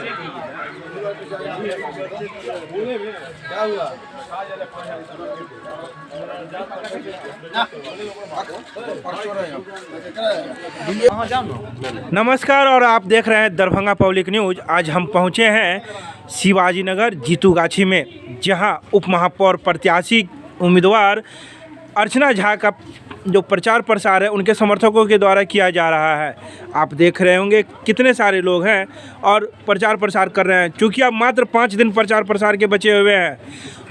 क्या हुआ? नमस्कार और आप देख रहे हैं दरभंगा पब्लिक न्यूज़। आज हम पहुंचे हैं शिवाजी नगर जीतूगाछी में, जहां उप महापौर प्रत्याशी उम्मीदवार अर्चना झा का जो प्रचार प्रसार है उनके समर्थकों के द्वारा किया जा रहा है। आप देख रहे होंगे कितने सारे लोग हैं और प्रचार प्रसार कर रहे हैं। चूँकि अब मात्र 5 दिन प्रचार प्रसार के बचे हुए हैं,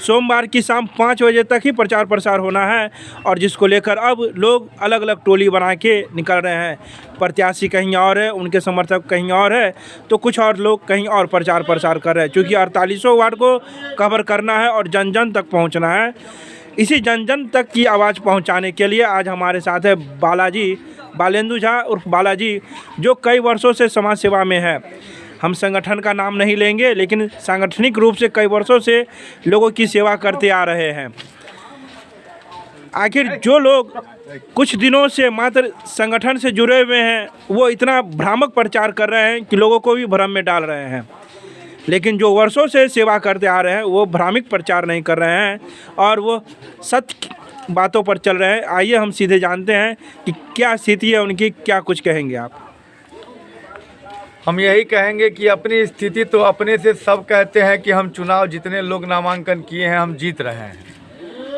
सोमवार की शाम 5 बजे तक ही प्रचार प्रसार होना है और जिसको लेकर अब लोग अलग अलग टोली बना के निकल रहे हैं। प्रत्याशी कहीं और है, उनके समर्थक कहीं और है, तो कुछ और लोग कहीं और प्रचार प्रसार कर रहे हैं। चूँकि 48 वार्ड को कवर करना है और जन जन तक पहुँचना है। इसी जन जन तक की आवाज़ पहुंचाने के लिए आज हमारे साथ है बालेंदु झा उर्फ बालाजी, जो कई वर्षों से समाज सेवा में है। हम संगठन का नाम नहीं लेंगे, लेकिन सांगठनिक रूप से कई वर्षों से लोगों की सेवा करते आ रहे हैं। आखिर जो लोग कुछ दिनों से मात्र संगठन से जुड़े हुए हैं, वो इतना भ्रामक प्रचार कर रहे हैं कि लोगों को भी भ्रम में डाल रहे हैं। लेकिन जो वर्षों से सेवा करते आ रहे हैं वो भ्रामक प्रचार नहीं कर रहे हैं और वो सत्य बातों पर चल रहे हैं। आइए हम सीधे जानते हैं कि क्या स्थिति है उनकी, क्या कुछ कहेंगे आप। हम यही कहेंगे कि अपनी स्थिति तो अपने से सब कहते हैं कि हम चुनाव जितने लोग नामांकन किए हैं हम जीत रहे हैं,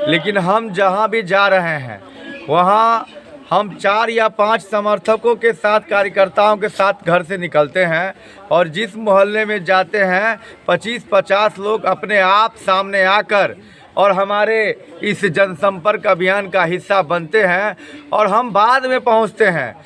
लेकिन हम जहां भी जा रहे हैं वहां हम 4 या 5 समर्थकों के साथ, कार्यकर्ताओं के साथ घर से निकलते हैं और जिस मोहल्ले में जाते हैं 25-50 लोग अपने आप सामने आकर और हमारे इस जनसंपर्क अभियान का हिस्सा बनते हैं और हम बाद में पहुंचते हैं।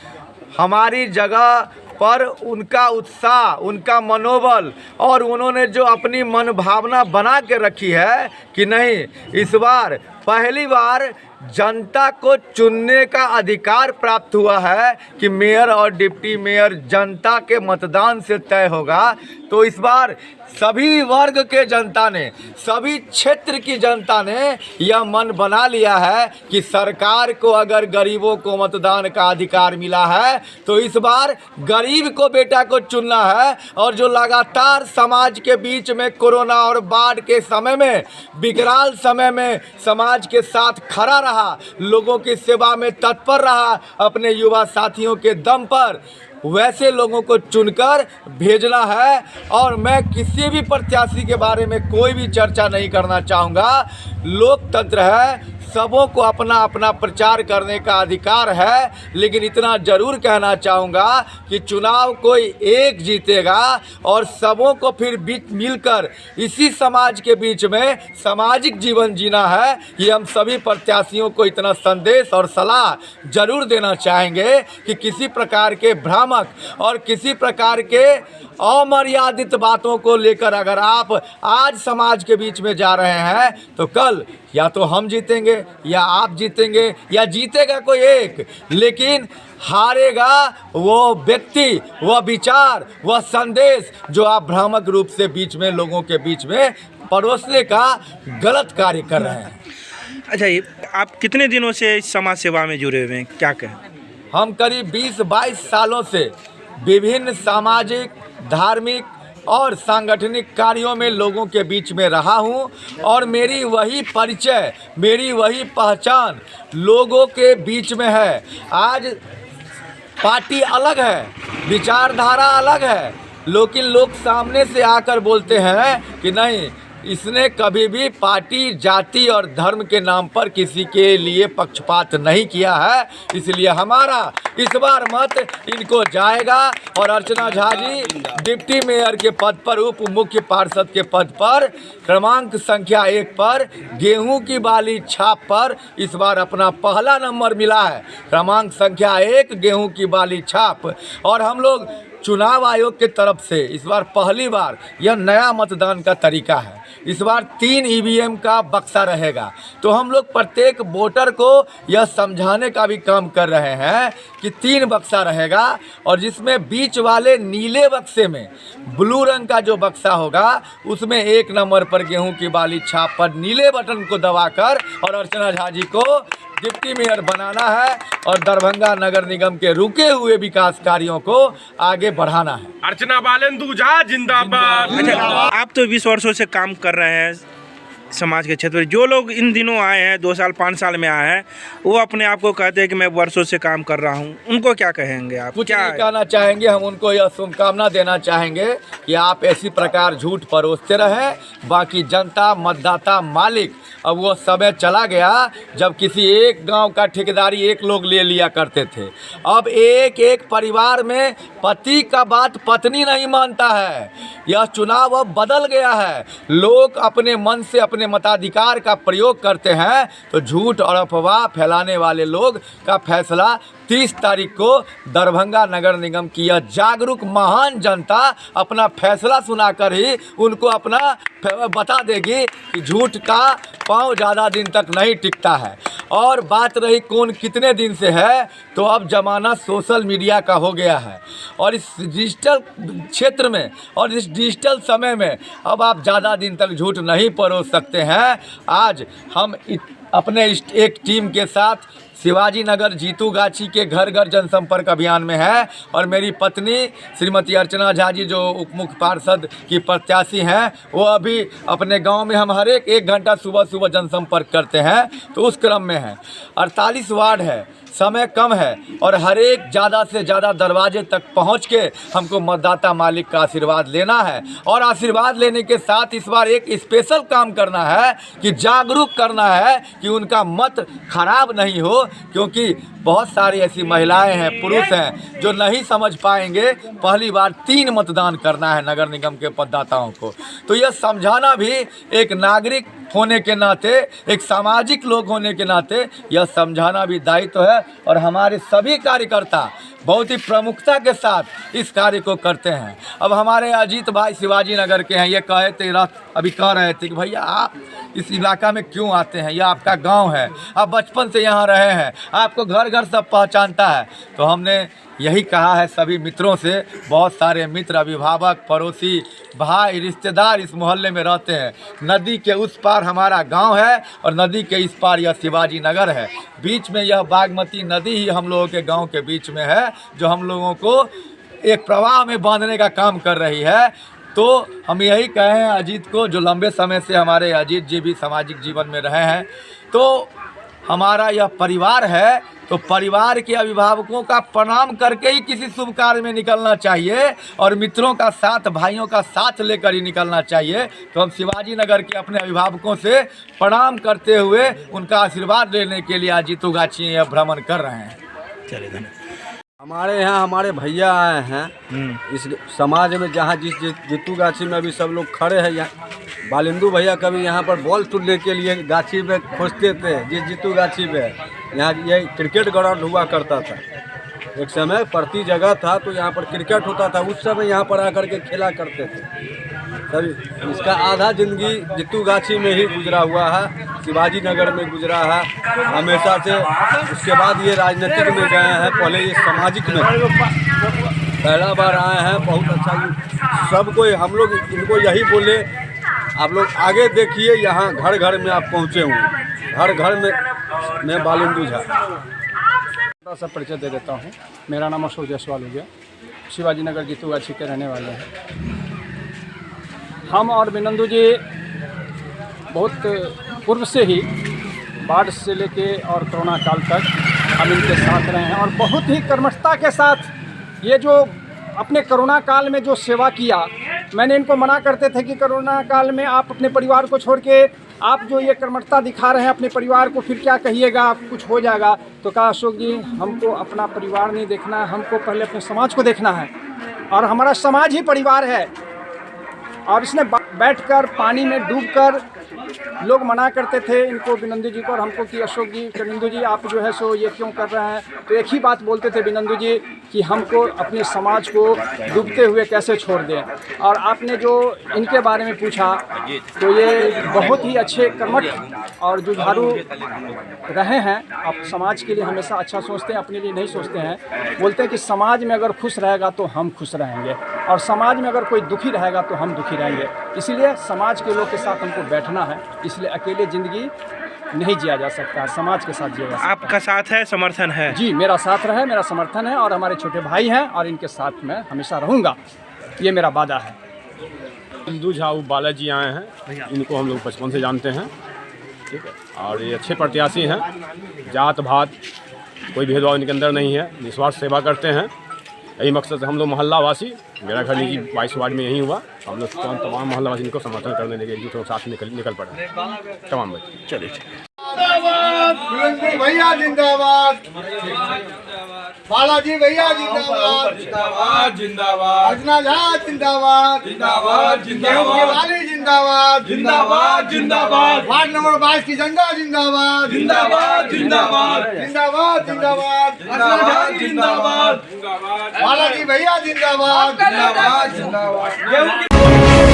हमारी जगह पर उनका उत्साह, उनका मनोबल और उन्होंने जो अपनी मनोभावना बना के रखी है कि नहीं, इस बार पहली बार जनता को चुनने का अधिकार प्राप्त हुआ है कि मेयर और डिप्टी मेयर जनता के मतदान से तय होगा। तो इस बार सभी वर्ग के जनता ने, सभी क्षेत्र की जनता ने यह मन बना लिया है कि सरकार को अगर गरीबों को मतदान का अधिकार मिला है तो इस बार गरीब को, बेटा को चुनना है। और जो लगातार समाज के बीच में कोरोना और बाढ़ के समय में, विकराल समय में समाज के साथ खड़ा रहा, लोगों की सेवा में तत्पर रहा अपने युवा साथियों के दम पर, वैसे लोगों को चुनकर भेजना है। और मैं किसी भी प्रत्याशी के बारे में कोई भी चर्चा नहीं करना चाहूँगा। लोकतंत्र है, सबों को अपना अपना प्रचार करने का अधिकार है, लेकिन इतना ज़रूर कहना चाहूँगा कि चुनाव कोई एक जीतेगा और सबों को फिर बीच मिलकर इसी समाज के बीच में सामाजिक जीवन जीना है। ये हम सभी प्रत्याशियों को इतना संदेश और सलाह ज़रूर देना चाहेंगे कि किसी प्रकार के भ्रामक और किसी प्रकार के अमर्यादित बातों को लेकर अगर आप आज समाज के बीच में जा रहे हैं तो कल या तो हम जीतेंगे या आप जीतेंगे या जीतेगा कोई एक, लेकिन हारेगा वो व्यक्ति, वह विचार, वह संदेश जो आप भ्रामक रूप से बीच में लोगों के बीच में परोसने का गलत कार्य कर रहे हैं। अच्छा, ये आप कितने दिनों से इस समाज सेवा में जुड़े हुए हैं, क्या कहें? हम करीब 20-22 सालों से विभिन्न सामाजिक, धार्मिक और सांगठनिक कार्यों में लोगों के बीच में रहा हूं और मेरी वही परिचय, मेरी वही पहचान लोगों के बीच में है। आज पार्टी अलग है, विचारधारा अलग है, लेकिन लोग सामने से आकर बोलते हैं कि नहीं, इसने कभी भी पार्टी, जाति और धर्म के नाम पर किसी के लिए पक्षपात नहीं किया है, इसलिए हमारा इस बार मत इनको जाएगा। और अर्चना झा जी डिप्टी मेयर के पद पर, उप मुख्य पार्षद के पद पर, क्रमांक संख्या 1 पर, गेहूं की बाली छाप पर इस बार अपना पहला नंबर मिला है। क्रमांक संख्या 1, गेहूं की बाली छाप। और हम लोग चुनाव आयोग के तरफ से इस बार पहली बार यह नया मतदान का तरीका है। इस बार 3 ईवीएम का बक्सा रहेगा, तो हम लोग प्रत्येक वोटर को यह समझाने का भी काम कर रहे हैं कि 3 बक्सा रहेगा और जिसमें बीच वाले नीले बक्से में ब्लू रंग का जो बक्सा होगा उसमें 1 नंबर पर गेहूं की बाली छाप पर नीले बटन को दबाकर और अर्चना झा जी को डिप्टी मेयर बनाना है और दरभंगा नगर निगम के रुके हुए विकास कार्यों को आगे बढ़ाना है। अर्चना बालेंदु झा जिंदाबाद। अच्छा, आप तो 20 वर्षों से काम कर रहे हैं समाज के क्षेत्र में। जो लोग इन दिनों आए हैं, 2 साल 5 साल में आए हैं, वो अपने आप को कहते हैं कि मैं वर्षों से काम कर रहा हूँ, उनको क्या कहेंगे आप? कुछ क्या नहीं कहना चाहेंगे, हम उनको यह शुभकामना देना चाहेंगे कि आप ऐसी प्रकार झूठ परोसते रहें। बाकी जनता, मतदाता, मालिक, अब वो समय चला गया जब किसी एक गांव का ठेकेदारी एक लोग ले लिया करते थे। अब एक एक परिवार में पति का बात पत्नी नहीं मानता है। यह चुनाव अब बदल गया है। लोग अपने मन से अपने मताधिकार का प्रयोग करते हैं तो झूठ और अफवाह फैलाने वाले लोग का फैसला 30 तारीख को दरभंगा नगर निगम की यह जागरूक महान जनता अपना फैसला सुनाकर ही उनको अपना बता देगी कि झूठ का पाँव ज़्यादा दिन तक नहीं टिकता है। और बात रही कौन कितने दिन से है, तो अब ज़माना सोशल मीडिया का हो गया है और इस डिजिटल क्षेत्र में और इस डिजिटल समय में अब आप ज़्यादा दिन तक झूठ नहीं परोस सकते हैं। आज हम अपने एक टीम के साथ शिवाजी नगर जीतूगाछी के घर घर जनसंपर्क अभियान में है और मेरी पत्नी श्रीमती अर्चना झा जी जो उप मुख्य पार्षद की प्रत्याशी हैं, वो अभी अपने गांव में हम हर एक घंटा सुबह सुबह जनसंपर्क करते हैं, तो उस क्रम में है। 48 वार्ड है, समय कम है और हर एक ज़्यादा से ज़्यादा दरवाजे तक पहुंच के हमको मतदाता मालिक का आशीर्वाद लेना है। और आशीर्वाद लेने के साथ इस बार एक स्पेशल काम करना है कि जागरूक करना है कि उनका मत खराब नहीं हो, क्योंकि बहुत सारी ऐसी महिलाएं हैं, पुरुष हैं जो नहीं समझ पाएंगे। पहली बार 3 मतदान करना है नगर निगम के मतदाताओं को, तो यह समझाना भी एक नागरिक होने के नाते, एक सामाजिक लोग होने के नाते यह समझाना भी दायित्व है। और हमारे सभी कार्यकर्ता बहुत ही प्रमुखता के साथ इस कार्य को करते हैं। अब हमारे अजीत भाई शिवाजी नगर के हैं, ये कहे थे अभी कह रहे थे कि भैया आप इस इलाका में क्यों आते हैं, यह आपका गांव है, आप बचपन से यहाँ रहे हैं, आपको घर घर सब पहचानता है। तो हमने यही कहा है सभी मित्रों से, बहुत सारे मित्र, अभिभावक, पड़ोसी, भाई, रिश्तेदार इस मोहल्ले में रहते हैं। नदी के उस पार हमारा गांव है और नदी के इस पार यह शिवाजी नगर है। बीच में यह बागमती नदी ही हम लोगों के गांव के बीच में है, जो हम लोगों को एक प्रवाह में बांधने का काम कर रही है। तो हम यही कहें अजीत को, जो लंबे समय से हमारे अजीत जी भी सामाजिक जीवन में रहे हैं, तो हमारा यह परिवार है, तो परिवार के अभिभावकों का प्रणाम करके ही किसी शुभ कार्य में निकलना चाहिए और मित्रों का साथ, भाइयों का साथ लेकर ही निकलना चाहिए। तो हम शिवाजी नगर के अपने अभिभावकों से प्रणाम करते हुए उनका आशीर्वाद लेने के लिए आज जीतूगाछी यह भ्रमण कर रहे हैं। चलिए, धन्यवाद। हमारे यहाँ हमारे भैया आए हैं इस समाज में, जहाँ जिस जीतूगाछी में अभी सब लोग खड़े हैं। यहाँ बालेंदु भैया कभी यहाँ पर बॉल तुलने के लिए गाछी में खोजते थे, जिस जीतूगाछी में यहाँ ये क्रिकेट ग्राउंड हुआ करता था। एक समय प्रति जगह था तो यहाँ पर क्रिकेट होता था, उस समय यहाँ पर आकर के खेला करते थे सभी। इसका आधा ज़िंदगी जीतूगाछी में ही गुजरा हुआ है, शिवाजी नगर में गुजरा है हमेशा से। उसके बाद ये राजनीतिक में गए हैं, पहले ये सामाजिक में पहला बार आए हैं। बहुत अच्छा, सबको हम लोग इनको यही बोले, आप लोग आगे देखिए, यहाँ घर घर में आप पहुँचे हुए, घर घर में मैं बालेंदु झा। थोड़ा सा परिचय दे देता हूँ। मेरा नाम अशोक जायसवाल हो गया, शिवाजी नगर जीतूगाछी के रहने वाले हैं। हम और बिनंदु जी बहुत पूर्व से ही बाढ़ से लेके और कोरोना काल तक हम इनके साथ रहे हैं और बहुत ही कर्मठता के साथ ये जो अपने कोरोना काल में जो सेवा किया। मैंने इनको मना करते थे कि कोरोना काल में आप अपने परिवार को छोड़ के आप जो ये कर्मठता दिखा रहे हैं अपने परिवार को, फिर क्या कहिएगा, आप कुछ हो जाएगा। तो कहा अशोक जी, हमको अपना परिवार नहीं देखना है, हमको पहले अपने समाज को देखना है और हमारा समाज ही परिवार है। और इसने बैठकर पानी में डूबकर लोग मना करते थे इनको, बिनंदु जी को और हमको, कि अशोक जी, बिनंदु जी आप जो है सो ये क्यों कर रहे हैं। तो एक ही बात बोलते थे बिनंदु जी कि हमको अपने समाज को डूबते हुए कैसे छोड़ दें। और आपने जो इनके बारे में पूछा तो ये बहुत ही अच्छे कर्मठ और जुझारू रहे हैं। आप समाज के लिए हमेशा अच्छा सोचते हैं, अपने लिए नहीं सोचते हैं। बोलते हैं कि समाज में अगर खुश रहेगा तो हम खुश रहेंगे और समाज में अगर कोई दुखी रहेगा तो हम दुखी रहेंगे। इसीलिए समाज के लोग के साथ हमको बैठना है, इसलिए अकेले ज़िंदगी नहीं जिया जा सकता, समाज के साथ जिया जा सकता है। आपका साथ है, समर्थन है? जी, मेरा साथ रहा, मेरा समर्थन है और हमारे छोटे भाई हैं और इनके साथ मैं हमेशा रहूँगा, ये मेरा वादा है। हिंदू झा बालाजी आए हैं, इनको हम लोग बचपन से जानते हैं, ठीक है, और ये अच्छे प्रत्याशी हैं। जात भात कोई भेदभाव इनके अंदर नहीं है, निस्वार्थ सेवा करते हैं। यही मकसद से हम लोग मोहल्ला वासी, मेरा घर निजी 22 वार्ड में यही हुआ, हम लोग तमाम मोहल्ला वासी इनको समर्थन करने लगे, एक दूसरे के साथ निकल पड़े तमाम बच्चे। चलिए बुलंदपुर भैया जिंदाबाद, बालाजी भैया जिंदाबाद, जिंदाबाद जिंदाबाद, अर्चना झा जिंदाबाद, जिंदाबाद जिंदाबाद, जिंदाबाद, जिंदाबाद जिंदाबाद, वार्ड नंबर 22 की जनता जिंदाबाद, जिंदाबाद जिंदाबाद, जिंदाबाद, जिंदाबाद, जिंदाबाद जिंदाबाद, बालाजी भैया जिंदाबाद, जिंदाबाद जिंदाबाद।